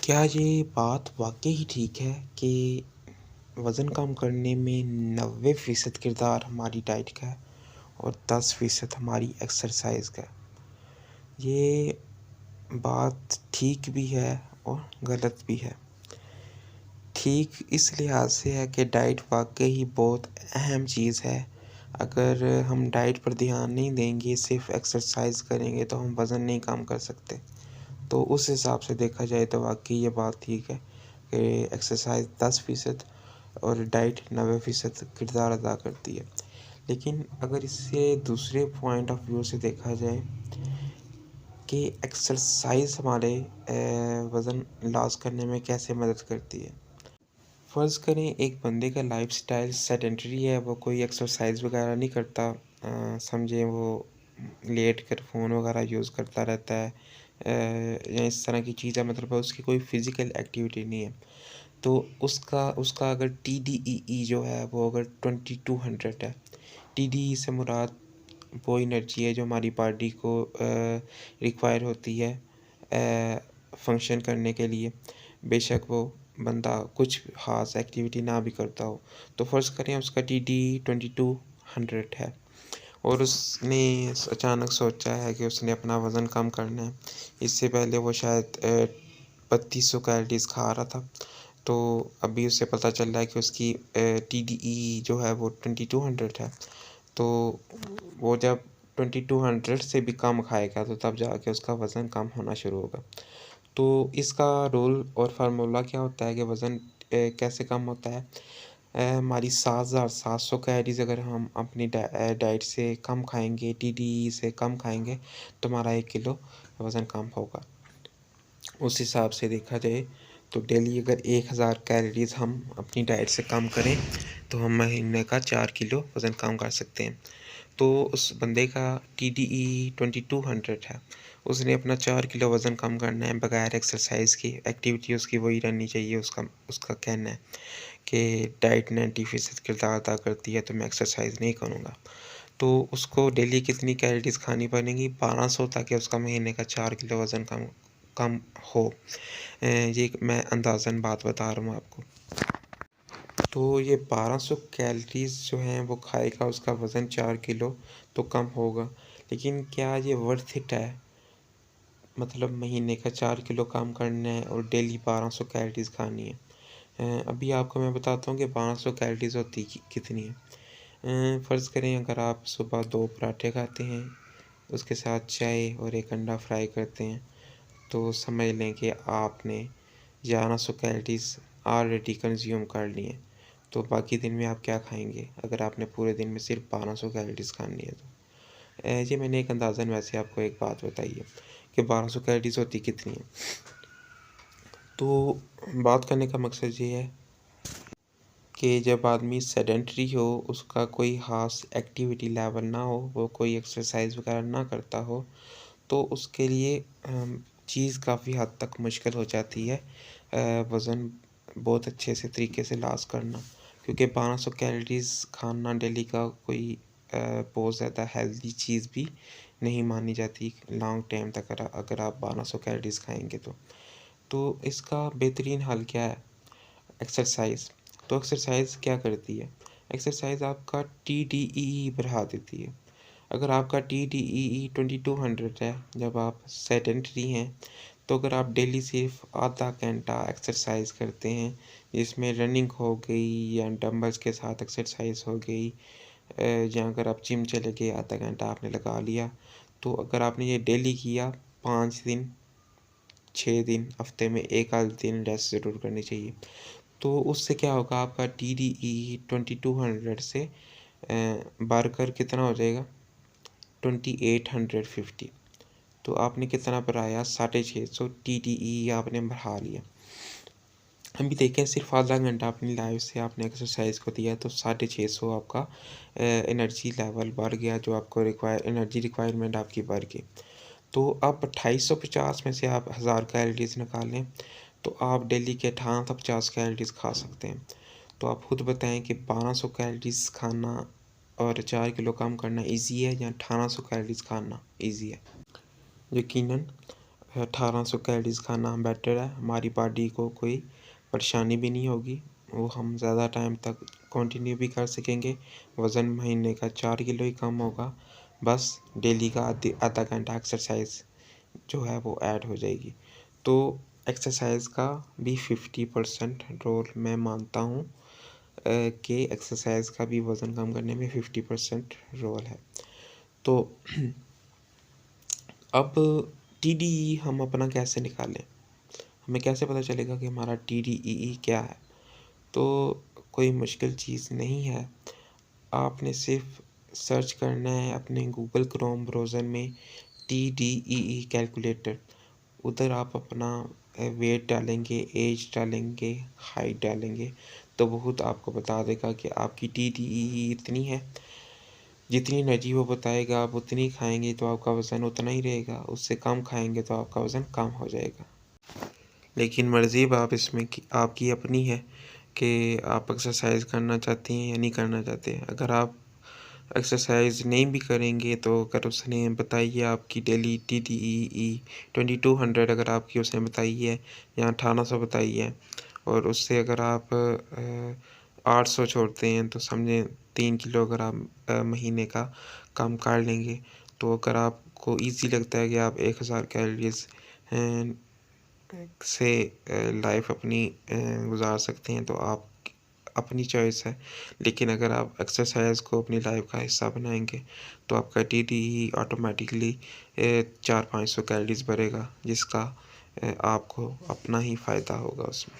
क्या ये बात वाक़ई ही ठीक है कि वज़न कम करने में 90% किरदार हमारी डाइट का है और 10% हमारी एक्सरसाइज़ का है? ये बात ठीक भी है और गलत भी है। ठीक इस लिहाज़ से है कि डाइट वाक़ई ही बहुत अहम चीज़ है। अगर हम डाइट पर ध्यान नहीं देंगे, सिर्फ़ एक्सरसाइज़ करेंगे तो हम वज़न नहीं कम कर सकते। तो उस हिसाब से देखा जाए तो वाक़ई ये बात ठीक है कि एक्सरसाइज़ 10% और डाइट 90% किरदार अदा करती है। लेकिन अगर इसे दूसरे पॉइंट ऑफ व्यू से देखा जाए कि एक्सरसाइज़ हमारे वज़न लॉस करने में कैसे मदद करती है। फ़र्ज़ करें एक बंदे का लाइफ़स्टाइल सेडेंटरी है, वो कोई एक्सरसाइज़ वग़ैरह नहीं करता, समझें वो लेट कर फ़ोन वग़ैरह यूज़ करता रहता है, या इस तरह की चीज़ें, मतलब उसकी कोई फ़िज़िकल एक्टिविटी नहीं है। तो उसका उसका अगर टीडीईई जो है वो अगर 2200 है। टीडीई से मुराद वो एनर्जी है जो हमारी बॉडी को रिक्वायर होती है फ़ंक्शन करने के लिए। बेशक वो बंदा कुछ ख़ास एक्टिविटी ना भी करता हो। तो फ़र्ज़ करें उसका टीडीई 2200 है और उसने अचानक सोचा है कि उसने अपना वज़न कम करना है। इससे पहले वो शायद 3200 कैलोरीज़ खा रहा था। तो अभी उसे पता चल रहा है कि उसकी टीडीई जो है वो 2200 है। तो वो जब 2200 से भी कम खाएगा तो तब जाके उसका वज़न कम होना शुरू होगा। तो इसका रूल और फ़ॉर्मूला क्या होता है कि वज़न कैसे कम होता है? हमारी 7700 कैलोरीज़ अगर हम अपनी डाइट से कम खाएँगे, टीडीई से कम खाएँगे, तो हमारा 1 किलो वज़न कम होगा। उस हिसाब से देखा जाए तो डेली अगर 1000 कैलोरीज़ हम अपनी डाइट से कम करें, तो हम महीने का 4 किलो वज़न कम कर सकते हैं। तो उस बंदे का टीडीई 2200 है। उसने अपना 4 किलो वज़न कम करना है बगैर एक्सरसाइज़ की, एक्टिविटी उसकी वही रहनी चाहिए। उसका उसका कहना है कि डाइट 90% किरदार अदा करती है, तो मैं एक्सरसाइज़ नहीं करूँगा। तो उसको डेली कितनी कैलोरीज़ खानी पड़ेंगी? 1200, ताकि उसका महीने का 4 किलो वज़न कम कम हो। ये मैं अंदाज़न बात बता रहा हूँ आपको। तो ये 1200 कैलोरीज़ जो हैं वो खाएगा, उसका वज़न 4 किलो तो कम होगा। लेकिन क्या ये वर्थ इट है? मतलब महीने का 4 किलो कम करना है और डेली 1200 कैलोरीज़ खानी है। अभी आपको मैं बताता हूँ कि 1200 कैलोरीज़ होती कितनी है। फ़र्ज़ करें अगर आप सुबह 2 पराठे खाते हैं, उसके साथ चाय और 1 अंडा फ्राई करते हैं, तो समझ लें कि आपने 1100 कैलोरीज़ ऑलरेडी कंज़्यूम कर ली हैं। तो बाकी दिन में आप क्या खाएँगे? अगर आपने पूरे दिन में सिर्फ़ 1200 कैलोरीज़ खानी है तो। ये मैंने एक अंदाज़न वैसे आपको एक बात बताई है कि 1200 कैलोरीज़ होती कितनी है। तो बात करने का मकसद ये है कि जब आदमी सेडेंटरी हो, उसका कोई ख़ास एक्टिविटी लेवल ना हो, वो कोई एक्सरसाइज़ वग़ैरह ना करता हो, तो उसके लिए चीज़ काफ़ी हद तक मुश्किल हो जाती है वज़न बहुत अच्छे से तरीके से लॉस करना। क्योंकि 1200 कैलोरीज़ खाना डेली का कोई बहुत ज़्यादा हेल्दी चीज़ भी नहीं मानी जाती लॉन्ग टाइम तक, अगर अगर आप 1200 कैलोरीज़ खाएँगे तो। तो इसका बेहतरीन हल क्या है? एक्सरसाइज़। तो एक्सरसाइज़ क्या करती है? एक्सरसाइज़ आपका टीडीईई बढ़ा देती है। अगर आपका टीडीईई 2200 है, जब आप सेडेंटरी हैं, तो अगर आप डेली सिर्फ़ आधा घंटा एक्सरसाइज़ करते हैं, जिसमें रनिंग हो गई या डंबल्स के साथ एक्सरसाइज़ हो गई, या अगर आप जिम चले गए, आधा घंटा आपने लगा लिया, तो अगर आपने ये डेली किया 5 दिन, 6 दिन, हफ़्ते में 1 आध दिन रेस्ट ज़रूर करनी चाहिए। तो उससे क्या होगा, आपका टीडीई 2200 से बढ़कर कितना हो जाएगा? 2850। तो आपने कितना बढ़ाया? 650 टीडीई आपने बढ़ा लिया। अभी देखें सिर्फ आधा घंटा अपनी लाइफ से आपने एक्सरसाइज को दिया, तो 650 आपका एनर्जी लेवल बढ़ गया, जो आपको एनर्जी रिक्वायरमेंट आपकी बढ़ गई। तो अब 2850 में से आप 1000 कैलोरीज निकालें, तो आप डेली के 1850 कैलोरीज खा सकते हैं। तो आप खुद बताएं कि 1200 कैलोरीज खाना और 4 किलो कम करना इजी है या 1800 कैलोरीज खाना इजी है? यकीनन 1800 कैलोरीज़ खाना बेटर है। हमारी बॉडी को कोई परेशानी भी नहीं होगी, वो हम ज़्यादा टाइम तक कंटिन्यू भी कर सकेंगे। वज़न महीने का 4 किलो ही कम होगा। बस डेली का आधा घंटा एक्सरसाइज जो है वो ऐड हो जाएगी। तो एक्सरसाइज का भी 50% रोल मैं मानता हूँ कि एक्सरसाइज का भी वज़न कम करने में 50% रोल है। तो अब TDEE हम अपना कैसे निकालें? हमें कैसे पता चलेगा कि हमारा TDEE क्या है? तो कोई मुश्किल चीज़ नहीं है। आपने सिर्फ सर्च करना है अपने गूगल क्रोम ब्राउज़र में TDEE कैलकुलेटर। उधर आप अपना वेट डालेंगे, एज डालेंगे, हाइट डालेंगे, तो बहुत आपको बता देगा कि आपकी TDEE इतनी है। जितनी एनर्जी वो बताएगा आप उतनी खाएँगे तो आपका वज़न उतना ही रहेगा, उससे कम खाएँगे तो आपका वज़न कम हो जाएगा। लेकिन मर्ज़ी अब आप इसमें कि आपकी अपनी है कि आप एक्सरसाइज़ करना चाहते हैं या नहीं करना चाहते हैं। अगर आप एक्सरसाइज़ नहीं भी करेंगे तो अगर उसने बताई है आपकी डेली TDEE 2200 अगर आपकी उसने बताई है या 1800 बताई है और उससे अगर आप 800 छोड़ते हैं तो समझें 3 किलो अगर आप महीने का कम कर लेंगे। तो अगर आपको ईज़ी लगता है कि आप 1000 कैलोरीज़ से लाइफ अपनी गुजार सकते हैं तो आप अपनी चॉइस है। लेकिन अगर आप एक्सरसाइज को अपनी लाइफ का हिस्सा बनाएंगे तो आपका TDEE ऑटोमेटिकली 400-500 कैलोरीज बढ़ेगा, जिसका आपको अपना ही फ़ायदा होगा उसमें।